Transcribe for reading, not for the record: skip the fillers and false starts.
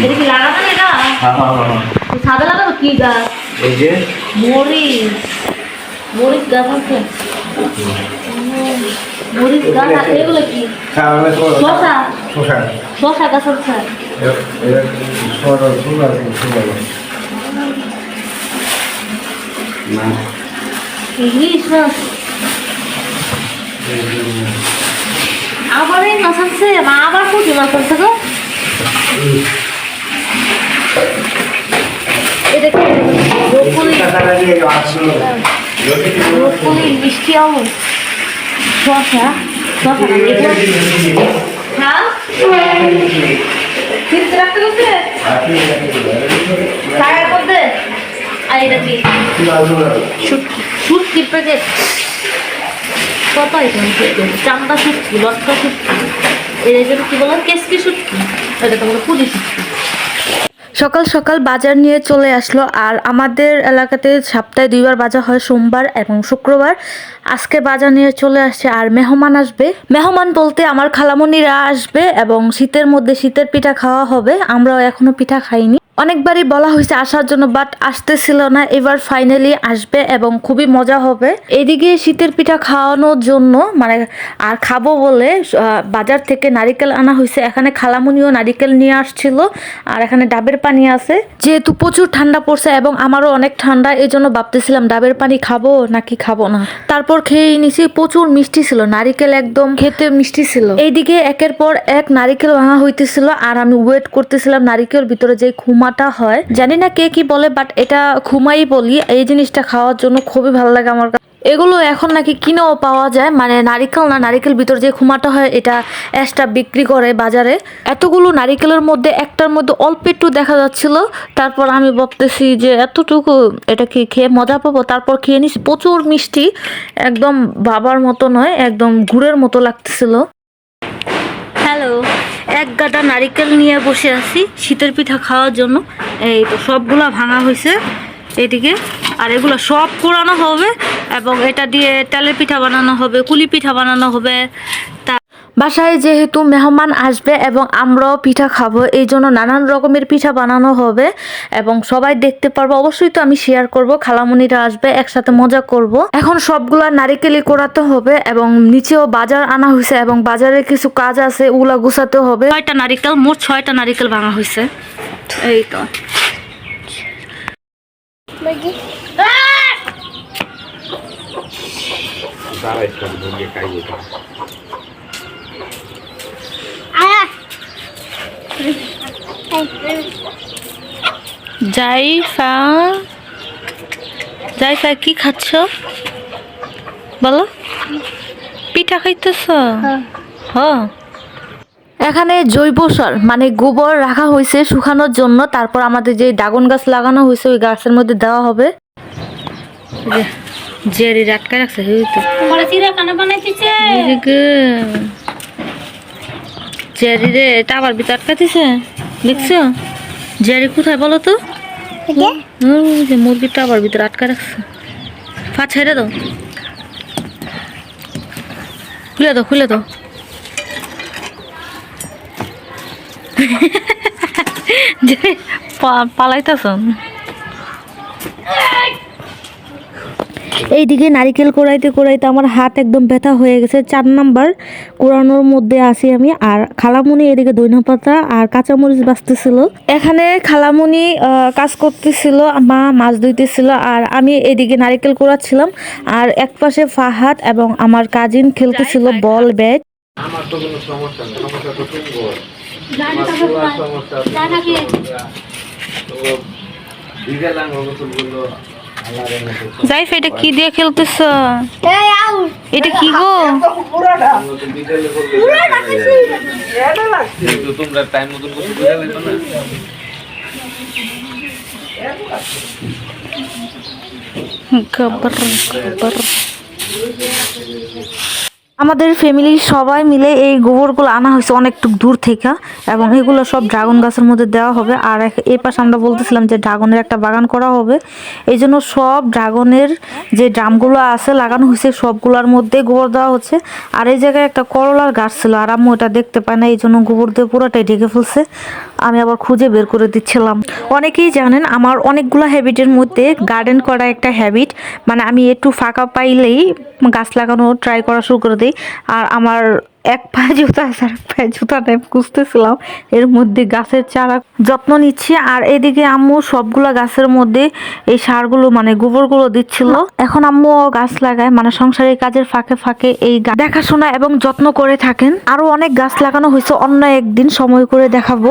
এটা কি লাগানো এটা? সাদা লাগানো কি গাছ? এই যে মরিচ, মরিচ গাছ আছে। মরিচ গাছ আছে, এগুলো কি? শসা, শসা গাছ আছে। ইলিশ মাছ, আবার এই মাছ আছে, আবার পুঁটি মাছ আছে গো। এটা কি ব্রোকলি? ব্রোকলি, মিষ্টি আলু, শসা, শসা হ্যাঁ ঠিক রাখতে গেছে ছায়ার মধ্যে। আর এটা কি? শুটকি প্যাকেট। কত আইটেম শুটকি? চান্দা শুটকি, লটকা শুটকি, এর জন্য কি বললাম কেসকি শুটকি, এটা তো বলে পুরি শুটকি। সকাল সকাল বাজার নিয়ে চলে আসলো। আর আমাদের এলাকাতে সপ্তাহে 2বার বাজার হয়, সোমবার এবং শুক্রবার। আজকে বাজার নিয়ে চলে আসছে আর মেহমান আসবে। মেহমান বলতে আমার খালামণিরা আসবে এবং শীতের মধ্যে শীতের পিঠা খাওয়া হবে। আমরাও এখনো পিঠা খাইনি। অনেকবারই বলা হয়েছে আসার জন্য, বাট আসতেছিল না। এবার ফাইনালি আসবে এবং খুবই মজা হবে। এদিকে শীতের পিঠা খাওয়ানোর জন্য মানে আর খাবো বলে বাজার থেকে নারিকেল আনা হয়েছে। এখানে খালামুনিও নারিকেল নিয়ে আসছিল আর এখানে ডাবের পানি আছে। যেহেতু প্রচুর ঠান্ডা পড়ছে এবং আমারও অনেক ঠান্ডা, এই জন্য ভাবতেছিলাম ডাবের পানি খাবো নাকি খাবো না। তারপর খেয়ে নিছি, প্রচুর মিষ্টি ছিল, নারিকেল একদম খেতে মিষ্টি ছিল। এইদিকে একের পর এক নারিকেল ভাঙা হইতেছিল আর আমি ওয়েট করতেছিলাম নারিকেল ভিতরে যে খুমাটা হয়, জানি না কে কি বলে, বাট এটা খুমাই বলি। এই জিনিসটা খাওয়ার জন্য খুবই ভালো লাগে আমার। এগুলো এখন নাকি কিনেও পাওয়া যায়, মানে নারিকেল না, নারিকেল ভিতর যে খুমাটা হয় এটা এক্সট্রা বিক্রি করে বাজারে। এতগুলো নারিকেলের মধ্যে একটার মধ্যে অল্প একটু দেখা যাচ্ছিল। তারপর আমি ভাবতেছি যে এতটুকু এটা কি খেয়ে মজা পাবো। তারপর খেয়ে নিছি, প্রচুর মিষ্টি, একদম বাবার মতো নয়, একদম গুড়ের মতো লাগতেছিল। হ্যালো, এক গাদা নারিকেল নিয়ে বসে আছি শীতের পিঠা খাওয়ার জন্য। এই তো সবগুলা ভাঙা হয়েছে এদিকে, আর এগুলো সব পোড়ানো হবে এবং এটা দিয়ে তেলের পিঠা বানানো হবে, কুলি পিঠা বানানো হবে। তা বাসায় যেহেতু মেহমান আসবে এবং আমরাও পিঠা খাবো, এই জন্য নানান রকমের পিঠা বানানো হবে এবং সবাই দেখতে পারবো। অবশ্যই তো আমি শেয়ার করব, খালামণিরা আসবে, একসাথে মজা করব। এখন সবগুলা নারিকেলই কোড়াতে হবে এবং নিচেও বাজার আনা হয়েছে এবং বাজারে কিছু কাজ আছে, ওগুলা গুছাতে হবে। 6টা নারিকেল, মোট 6টা নারিকেল ভাঙা হয়েছে। এই তো জাইফা, জাইফা কি খাচ্ছ বলো? পিঠা খাইতেছ? হ্যাঁ। এখানে জৈব সার মানে গোবর রাখা হয়েছে শুকানোর জন্য। তারপর আমাদের যে ড্রাগন গাছ লাগানো হয়েছে ওই গাছের মধ্যে দেওয়া হবে। জেরি আটকা রাখছে, জেরি রে টাবার ভিতরে আটকাতেছে, দেখছো? জেরি কোথায় বলো তো? মুরগির টাবার ভিতরে আটকা রাখছে। পা ছেড়ে দাও, খুলে দাও, খুলে দাও। পালাইতেছ। এইদিকে নারিকেল কোড়াইতে কোড়াইতে আমার হাত একদম ব্যথা হয়ে গেছে। 4 নাম্বার কোড়ানোর মধ্যে আছি আমি। আর খালামুনি এদিকে ধনিয়া পাতা আর কাঁচামরিচ বাছতেছিল। এখানে খালামুনি কাজ করতেছিল, মা মাছ ধুইতেছিল আর আমি এদিকে নারিকেল কোড়াচ্ছিলাম। আর এক পাশে ফাহাদ এবং আমার কাজিন খেলতেছিল বল ব্যাট। আমার তো কোনো সমস্যা নেই, সমস্যা তো তোমার। জাইফ এটা কি দিয়ে খেলতেছ? এটা কি গো? তোমরা টাইম মতন আমাদের ফ্যামিলির সবাই মিলে এই গোবরগুলো আনা হয়েছে অনেকটুক দূর থেকে এবং এগুলো সব ড্রাগন গাছের মধ্যে দেওয়া হবে। আর এই পাশে আমরা বলতেছিলাম যে ড্রাগনের একটা বাগান করা হবে, এই জন্য সব ড্রাগনের যে ড্রামগুলো আছে লাগানো হয়েছে সবগুলোর মধ্যে গোবর দেওয়া হচ্ছে। আর এই জায়গায় একটা করলার গাছ ছিল আর আম্মু এটা দেখতে পায় না, এই জন্য গোবর দিয়ে পুরোটাই ঢেকে ফেলছে। আমি আবার খুঁজে বের করে দিচ্ছিলাম। অনেকেই জানেন আমার অনেকগুলো হ্যাবিটের মধ্যে গার্ডেন করা একটা হ্যাবিট, মানে আমি একটু ফাঁকা পাইলেই গাছ লাগানো ট্রাই করা শুরু করে দিই। আর আমার এক পায়ে জুতা আছে, আর এক পায়ে জুতা টাইপ খুঁজতেছিলাম, এর মধ্যে গাছের চারা যত্ন নিচ্ছি। আর এদিকে আম্মু সবগুলা গাছের মধ্যে এই সারগুলো মানে গোবরগুলো দিচ্ছিল। এখন আম্মু গাছ লাগায়, মানে সংসারের কাজের ফাঁকে ফাঁকে এই দেখাশোনা এবং যত্ন করে থাকেন। আরো অনেক গাছ লাগানো হয়েছে, অন্য একদিন সময় করে দেখাবো।